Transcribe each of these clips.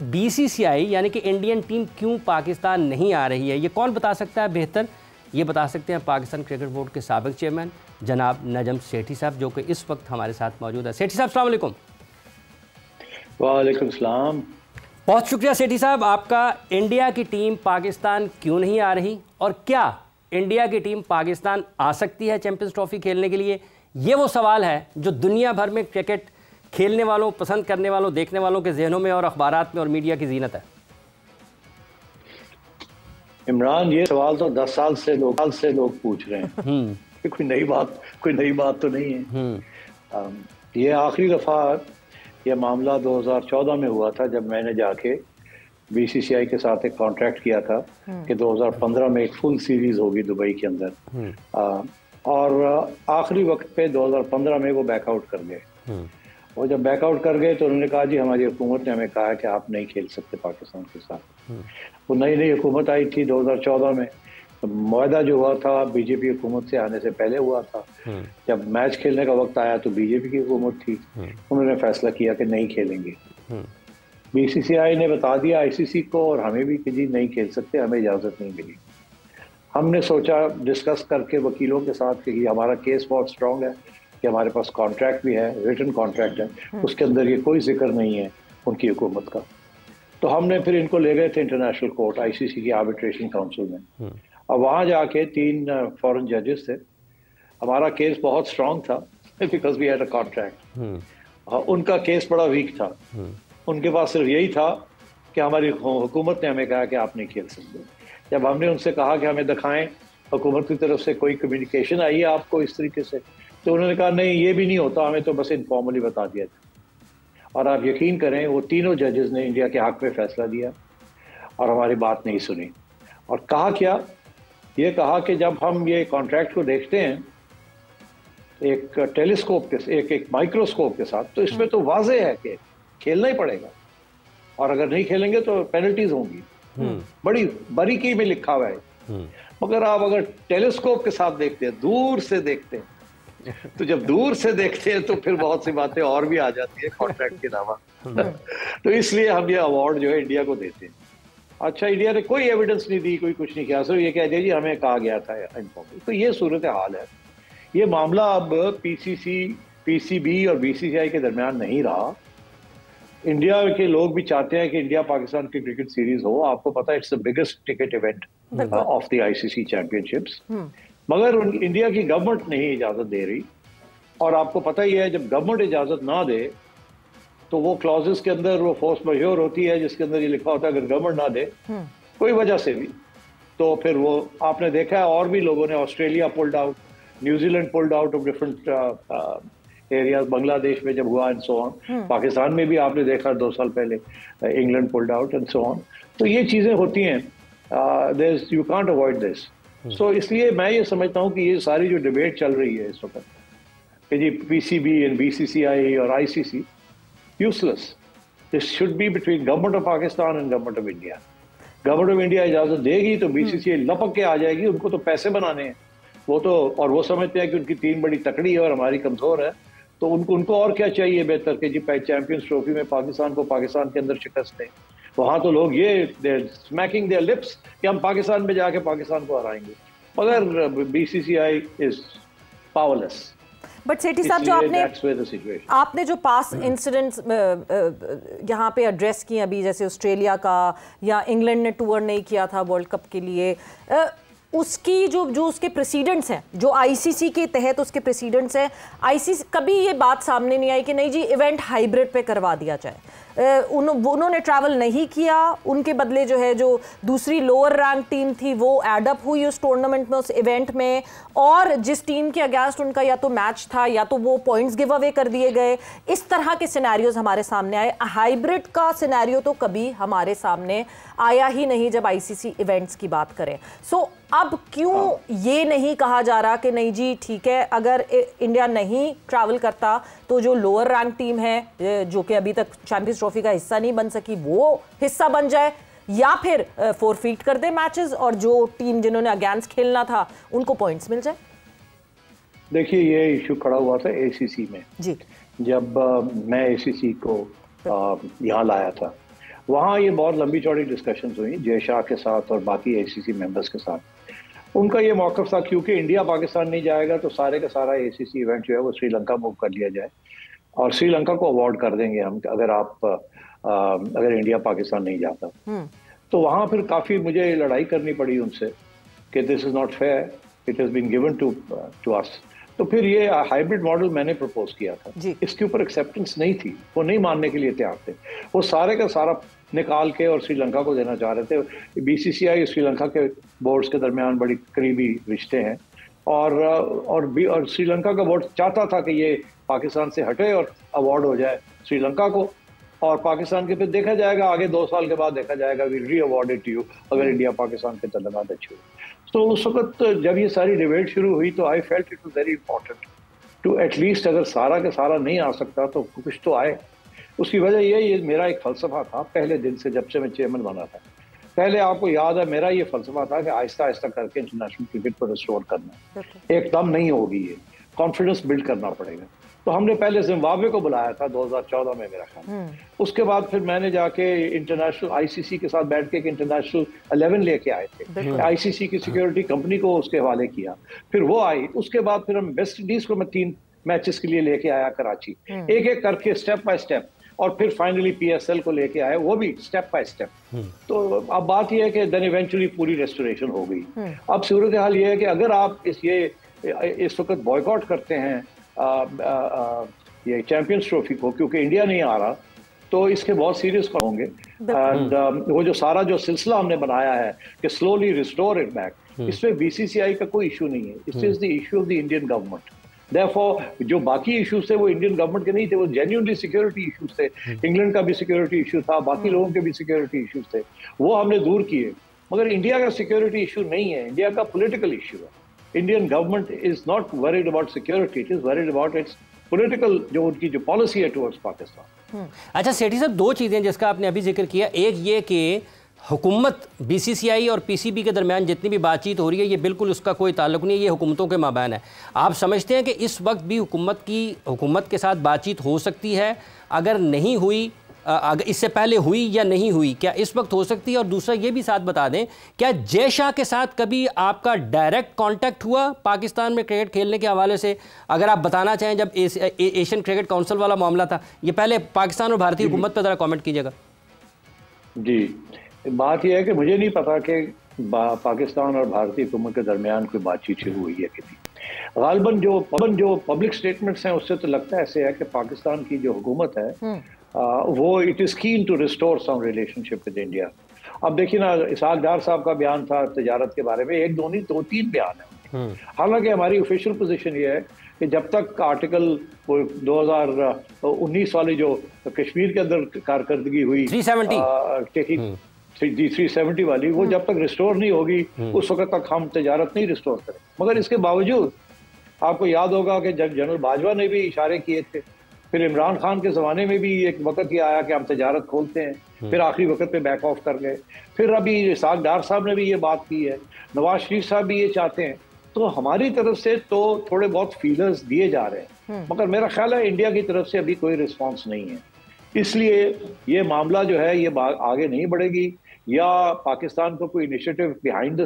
BCCI यानी कि Indian team क्यों पाकिस्तान नहीं आ रही है, ये कौन बता सकता है बेहतर? ये बता सकते हैं पाकिस्तान क्रिकेट बोर्ड के साबिक चेयरमैन जनाब नजम सेठी साहब, जो कि इस वक्त हमारे साथ मौजूद है। सेठी साहब अस्सलाम वालेकुम। वालेकुम सलाम। बहुत शुक्रिया सेठी साहब आपका। इंडिया की टीम पाकिस्तान क्यों नहीं आ रही, और क्या इंडिया की टीम पाकिस्तान आ सकती है चैंपियंस ट्रॉफी खेलने के लिए? ये वो सवाल है जो दुनिया भर में क्रिकेट खेलने वालों, पसंद करने वालों, देखने वालों के जहनों में और अखबारात में और मीडिया की जीनत है। इमरान, ये सवाल तो 10 साल से लोग पूछ रहे हैं। कोई नई बात तो नहीं है। ये आखिरी दफ़ा ये मामला 2014 में हुआ था, जब मैंने जाके बीसीसीआई के साथ एक कॉन्ट्रैक्ट किया था कि 2015 में एक फुल सीरीज होगी दुबई के अंदर। और आखिरी वक्त पे 2015 में वो बैकआउट कर गए। वो जब बैकआउट कर गए तो उन्होंने कहा जी हमारी हुकूमत ने हमें कहा है कि आप नहीं खेल सकते पाकिस्तान के साथ। वो नई हुकूमत आई थी 2014 में। तो मुआहदा जो हुआ था बीजेपी हुकूमत से आने से पहले हुआ था। जब मैच खेलने का वक्त आया तो बीजेपी की हुकूमत थी, उन्होंने फैसला किया कि नहीं खेलेंगे। बीसीसीआई ने बता दिया आईसीसी को और हमें भी कि जी नहीं खेल सकते, हमें इजाज़त नहीं मिली। हमने सोचा डिस्कस करके वकीलों के साथ कि हमारा केस बहुत स्ट्रॉन्ग है, कि हमारे पास कॉन्ट्रैक्ट भी है, रिटन कॉन्ट्रैक्ट है, उसके अंदर ये कोई जिक्र नहीं है उनकी हुकूमत का। तो हमने फिर इनको ले गए थे इंटरनेशनल कोर्ट, आईसीसी की आर्बिट्रेशन काउंसिल में। अब वहाँ जाके 3 फॉरेन जजेस थे। हमारा केस बहुत स्ट्रॉन्ग था because we had a contract. उनका केस बड़ा वीक था। उनके पास सिर्फ यही था कि हमारी हुकूमत ने हमें कहा कि आप नहीं खेल सकते। जब हमने उनसे कहा कि हमें दिखाएं हुकूमत की तरफ से कोई कम्युनिकेशन आई है आपको इस तरीके से, तो उन्होंने कहा नहीं ये भी नहीं होता, हमें तो बस इनफॉर्मली बता दिया था। और आप यकीन करें वो तीनों जजेस ने इंडिया के हक में फैसला दिया और हमारी बात नहीं सुनी। और कहा क्या, ये कहा कि जब हम ये कॉन्ट्रैक्ट को देखते हैं एक टेलीस्कोप के एक माइक्रोस्कोप के साथ, तो इसमें तो वाजे है कि खेलना ही पड़ेगा और अगर नहीं खेलेंगे तो पेनल्टीज होंगी। बड़ी बारीकी में लिखा हुआ है। मगर आप अगर टेलीस्कोप के साथ देखते हैं, दूर से देखते हैं, तो जब दूर से देखते हैं तो फिर बहुत सी बातें और भी आ जाती है कॉन्ट्रैक्ट के अलावा। तो इसलिए हम ये अवार्ड जो है इंडिया को देते हैं। अच्छा, इंडिया ने कोई एविडेंस नहीं दी, कोई कुछ नहीं किया, सिर्फ ये कह दिया जी हमें कहा गया था इनफॉर्मली। तो ये सूरत हाल है। ये मामला अब पीसीबी और बीसीसीआई के दरमियान नहीं रहा। इंडिया के लोग भी चाहते हैं कि इंडिया पाकिस्तान की क्रिकेट सीरीज हो। आपको पता है it's the biggest cricket event of the ICC championships. मगर इंडिया की गवर्नमेंट नहीं इजाजत दे रही। और आपको पता ही है जब गवर्नमेंट इजाजत ना दे तो वो क्लॉजेस के अंदर वो फोर्स मजूर होती है, जिसके अंदर ये लिखा होता है अगर गवर्नमेंट ना दे कोई वजह से भी, तो फिर वो आपने देखा है और भी लोगों ने, Australia pulled out, New Zealand pulled out of different areas, Bangladesh में जब हुआ एंड सो ऑन। पाकिस्तान में भी आपने देखा 2 साल पहले England pulled out and so on. तो ये चीजें होती हैं, यू कांट अवॉइड दिस। सो इसलिए मैं ये समझता हूँ कि ये सारी जो डिबेट चल रही है इस वक्त कि जी पीसीबी एंड बीसीसीआई और ICC, useless. This should be between government of Pakistan and government of India. Government of India इजाजत देगी तो बीसीसीआई लपक के आ जाएगी, उनको तो पैसे बनाने हैं वो तो, और वो समझते हैं कि उनकी टीम बड़ी तकड़ी है और हमारी कमजोर है, तो उनको और क्या चाहिए बेहतर कि जी चैंपियंस ट्रॉफी में पाकिस्तान को पाकिस्तान के अंदर शिकस्त दें। वहां तो लोग ये स्मैकिंग देयर लिप्स कि हम पाकिस्तान में जाके पाकिस्तान को हराएंगे, मगर बीसीसीआई इज पावरलेस। बट सेठी साहब, जो आपने जो पास इंसिडेंट्स यहाँ पे एड्रेस किए अभी, जैसे ऑस्ट्रेलिया का या इंग्लैंड ने टूर नहीं किया था वर्ल्ड कप के लिए, उसकी जो उसके प्रेसिडेंट्स हैं, जो आईसीसी के तहत उसके प्रेसिडेंट्स हैं, आईसीसी कभी ये बात सामने नहीं आई कि नहीं जी इवेंट हाइब्रिड पे करवा दिया जाए। उन्होंने ट्रैवल नहीं किया, उनके बदले जो है जो दूसरी लोअर रैंक टीम थी वो एड अप हुई उस टूर्नामेंट में, उस इवेंट में, और जिस टीम के अगेंस्ट उनका या तो मैच था या तो वो पॉइंट्स गिव अवे कर दिए गए। इस तरह के सिनेरियोज हमारे सामने आए। हाइब्रिड का सिनेरियो तो कभी हमारे सामने आया ही नहीं जब आईसीसी इवेंट्स की बात करें। सो अब क्यों ये नहीं कहा जा रहा कि नहीं जी ठीक है, अगर इंडिया नहीं ट्रैवल करता तो जो लोअर रैंक टीम है जो कि अभी तक चैंपियंस ट्रॉफी का हिस्सा नहीं बन सकी वो हिस्सा बन जाए, या फिर फोरफीट कर दे मैचेस और जो टीम जिन्होंने अगेंस्ट खेलना था उनको पॉइंट्स मिल जाए। देखिए ये इशू खड़ा हुआ था एसीसी में जी, जब मैं एसीसी को यहाँ लाया था। वहाँ ये बहुत लंबी चौड़ी डिस्कशंस हुई जय शाह के साथ और बाकी ACC मेंबर्स के साथ। उनका ये मौक़िफ़ था क्योंकि इंडिया पाकिस्तान नहीं जाएगा तो सारे का सारा ACC इवेंट जो है वो श्रीलंका मूव कर लिया जाए और श्रीलंका को अवॉर्ड कर देंगे हम अगर इंडिया पाकिस्तान नहीं जाता। तो वहाँ फिर काफ़ी मुझे लड़ाई करनी पड़ी उनसे कि this is not fair, it has been given to us. तो फिर ये हाइब्रिड मॉडल मैंने प्रपोज किया था, इसके ऊपर एक्सेप्टेंस नहीं थी, वो नहीं मानने के लिए तैयार थे। वो सारे का सारा निकाल के और श्रीलंका को देना चाह रहे थे। BCCI श्रीलंका के बोर्ड्स के दरमियान बड़ी करीबी रिश्ते हैं और श्रीलंका का बोर्ड चाहता था कि ये पाकिस्तान से हटे और अवार्ड हो जाए श्रीलंका को, और पाकिस्तान के फिर देखा जाएगा आगे 2 साल के बाद देखा जाएगा वी री अवॉर्डेड टू यू अगर इंडिया पाकिस्तान के तल्लुकात अच्छे हुए। तो उस वक्त जब ये सारी डिबेट शुरू हुई तो I felt it was very important to at least अगर सारा का सारा नहीं आ सकता तो कुछ तो आए। उसकी वजह ये मेरा एक फ़लसफ़ा था पहले दिन से, जब से मैं चेयरमैन बना था। पहले आपको याद है मेरा ये फ़लसफ़ा था कि आहिस्ता आहिस्ता करके इंटरनेशनल क्रिकेट को रिस्टोर करना, एकदम नहीं होगी, ये कॉन्फिडेंस बिल्ड करना पड़ेगा। तो हमने पहले जिम्बाब्वे को बुलाया था 2014 में मेरा ख्याल। उसके बाद फिर मैंने जाके इंटरनेशनल ICC के साथ बैठ के एक इंटरनेशनल 11 लेके आए थे, ICC की सिक्योरिटी कंपनी को उसके हवाले किया, फिर वो आई। उसके बाद फिर हम वेस्ट इंडीज को मैं 3 मैचेस के लिए लेके आया कराची, एक एक करके स्टेप बाय स्टेप, और फिर फाइनली PSL को लेके आए, वो भी स्टेप बाय स्टेप। तो अब बात यह है कि देन इवेंचुअली पूरी रेस्टोरेशन हो गई। अब सूरत हाल ये है कि अगर आप इस वक्त बॉयकॉट करते हैं ये चैंपियंस ट्रॉफी को क्योंकि इंडिया नहीं आ रहा, तो इसके बहुत सीरियस होंगे। एंड वो जो सारा जो सिलसिला हमने बनाया है कि स्लोली रिस्टोर इट बैक, इसमें BCCI का कोई इशू नहीं है, it is the issue of the Indian government. Therefore जो बाकी इश्यूज थे वो इंडियन गवर्नमेंट के नहीं थे, वो जेन्युइनली सिक्योरिटी इश्यूज थे। इंग्लैंड का भी सिक्योरिटी इशू था, बाकी लोगों के भी सिक्योरिटी इश्यूज थे, वो हमने दूर किए। मगर इंडिया का सिक्योरिटी इशू नहीं है, इंडिया का पॉलिटिकल इशू है। Indian government is not worried about security, it is worried about it's political, जो उनकी जो पॉलिसी है टुवर्ड्स पाकिस्तान। अच्छा सेठी साहब, 2 चीज़ें जिसका आपने अभी जिक्र किया, एक ये कि हुकूमत BCCI और PCB के दरमियान जितनी भी बातचीत हो रही है ये बिल्कुल उसका कोई ताल्लुक नहीं है, ये हुकूमतों के माबैन है। आप समझते हैं कि इस वक्त भी हुकूमत के साथ बातचीत हो सकती है? अगर नहीं हुई, अगर इससे पहले हुई या नहीं हुई, क्या इस वक्त हो सकती है? और दूसरा ये भी साथ बता दें, क्या जय शाह के साथ कभी आपका डायरेक्ट कांटेक्ट हुआ पाकिस्तान में क्रिकेट खेलने के हवाले से? अगर आप बताना चाहें, जब एशियन क्रिकेट काउंसिल वाला मामला था, ये पहले पाकिस्तान और भारतीय हुकूमत पर ज़रा कॉमेंट कीजिएगा। जी, बात यह है कि मुझे नहीं पता कि पाकिस्तान और भारतीय हुकूमत के दरमियान कोई बातचीत शुरू हुई है कि नहीं। गालिबन जो पब्लिक स्टेटमेंट्स हैं उससे तो लगता ऐसे है कि पाकिस्तान की जो हुकूमत है वो it is keen to restore some relationship with India. अब देखिए ना, इसहाक डार साहब का बयान था तजारत के बारे में, 1 2 नहीं 2 3 बयान है। हालांकि हमारी ऑफिशियल पोजीशन ये है कि जब तक आर्टिकल 2019 वाली जो कश्मीर के अंदर कारकर्दगी हुई 370 वाली, वो जब तक रिस्टोर नहीं होगी उस वक्त तक हम तजारत नहीं रिस्टोर करें। मगर इसके बावजूद आपको याद होगा कि जब जनरल बाजवा ने भी इशारे किए थे, फिर इमरान खान के ज़माने में भी एक वक्त ये आया कि हम तजारत खोलते हैं, फिर आखिरी वक्त पे बैक ऑफ कर गए, फिर अभी इसहाक डार साहब ने भी ये बात की है, नवाज शरीफ साहब भी ये चाहते हैं। तो हमारी तरफ से तो थोड़े बहुत फीलर्स दिए जा रहे हैं, मगर मेरा ख्याल है इंडिया की तरफ से अभी कोई रिस्पॉन्स नहीं है। इसलिए ये मामला जो है ये आगे नहीं बढ़ेगी, या पाकिस्तान को कोई इनिशिएटिव बिहाइंड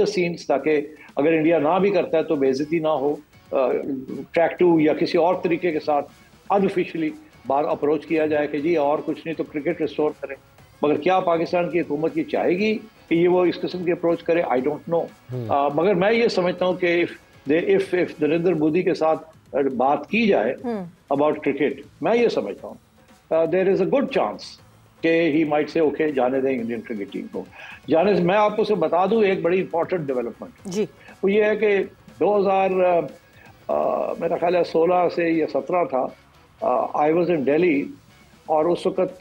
द सीन्स, ताकि अगर इंडिया ना भी करता है तो बेइज्जती ना हो, ट्रैक 2 या किसी और तरीके के साथ अनऑफिशियली बार अप्रोच किया जाए कि जी और कुछ नहीं तो क्रिकेट रिस्टोर करें। मगर क्या पाकिस्तान की हुकूमत ये चाहेगी कि ये वो इस किस्म की अप्रोच करे? I don't know. मगर मैं ये समझता हूँ कि इफ नरेंद्र मोदी के साथ बात की जाए अबाउट क्रिकेट, मैं ये समझता हूँ there is a good chance कि ही माइट से ओके जाने दें इंडियन क्रिकेट टीम को जाने से। मैं आपको से बता दूं एक बड़ी इंपॉर्टेंट डेवलपमेंट जी, वो ये है कि 2000 मेरा ख्याल है 16 से या 17 था, आई वॉज इन दिल्ली, और उस वक्त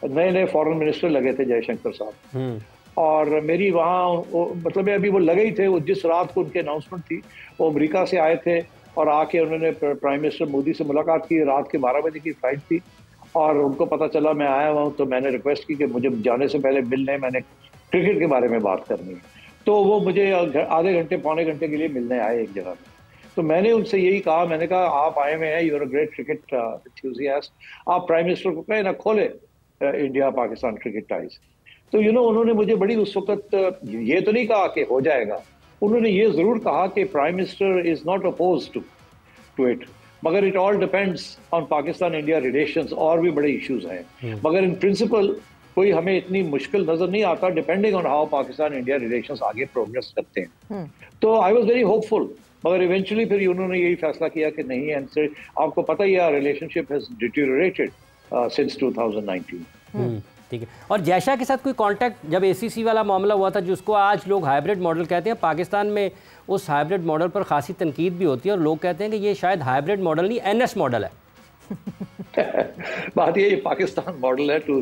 नए नए फॉरेन मिनिस्टर लगे थे जयशंकर साहब, और मेरी वहाँ मतलब अभी वो लगे ही थे, वो जिस रात को उनकी अनाउंसमेंट थी वो अमेरिका से आए थे और आके उन्होंने प्राइम मिनिस्टर मोदी से मुलाकात की। रात के 12 बजे की फ्लाइट थी और उनको पता चला मैं आया हुआ हूँ, तो मैंने रिक्वेस्ट की कि मुझे जाने से पहले मिलने, मैंने क्रिकेट के बारे में बात करनी है। तो वो मुझे आधे घंटे पौने घंटे के लिए मिलने आए एक जगह में। तो मैंने उनसे यही कहा, मैंने कहा आप आए हुए हैं, you are a great cricket enthusiast, आप प्राइम मिनिस्टर को कहें ना खोले इंडिया पाकिस्तान क्रिकेट टाइज। तो उन्होंने मुझे बड़ी उस वक्त ये तो नहीं कहा कि हो जाएगा, उन्होंने ये जरूर कहा कि prime minister is not oppose to it, मगर it all depends on Pakistan India relations, और भी बड़े इश्यूज हैं, मगर इन प्रिंसिपल कोई हमें इतनी मुश्किल नजर नहीं आता, depending on how Pakistan India relations आगे प्रोग्रेस करते हैं। तो आई वाज वेरी होपफुल, मगर इवेंचुअली फिर उन्होंने यही फैसला किया कि नहीं, एंड आपको पता ही है रिलेशनशिप हैज डिटेरियोरेटेड सिंस 2019। ठीक है। और जयशाह के साथ कोई कांटेक्ट, जब एसीसी वाला मामला हुआ था जिसको आज लोग हाइब्रिड मॉडल कहते हैं, पाकिस्तान में उस हाइब्रिड मॉडल पर खासी तनकीद भी होती है और लोग कहते हैं कि ये शायद हाइब्रिड मॉडल नहीं एनएस मॉडल है। बात ये पाकिस्तान मॉडल है too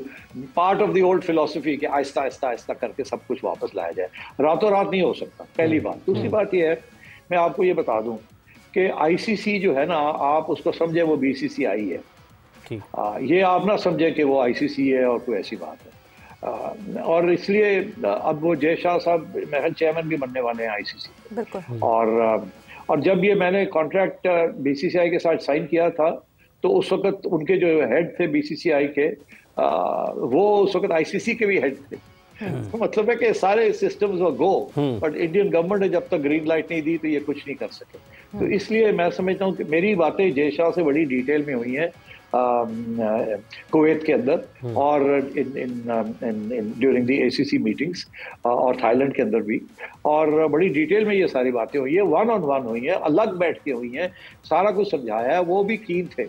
part of the old philosophy कि आहिस्ता आहिस्ता आहिस्ता करके सब कुछ वापस लाया जाए, रातों रात नहीं हो सकता, पहली बात। दूसरी बात ये है, मैं आपको ये बता दूं कि आईसीसी जो है ना, आप उसको समझे वो बीसीसीआई है, ये आप ना समझे कि वो आईसीसी है और कोई ऐसी बात है। और इसलिए अब वो जयशाह साहब मेरे चेयरमैन भी बनने वाले हैं आईसीसी, और जब ये मैंने कॉन्ट्रैक्ट बीसीसीआई के साथ साइन किया था तो उस वक्त उनके जो हेड थे बीसीसीआई के, वो उस वक्त आईसीसी के भी हेड थे। तो मतलब है कि सारे सिस्टम्स वो गो, बट इंडियन गवर्नमेंट ने जब तक ग्रीन लाइट नहीं दी तो ये कुछ नहीं कर सके। तो इसलिए मैं समझता हूँ कि मेरी बातें जयशाह से बड़ी डिटेल में हुई हैं कुवैत के अंदर और ड्यूरिंग द एसीसी मीटिंग्स, और थाईलैंड के अंदर भी, और बड़ी डिटेल में ये सारी बातें हुई है, 1-on-1 हुई है, अलग बैठ के हुई हैं, सारा कुछ समझाया है, वो भी कीन थे।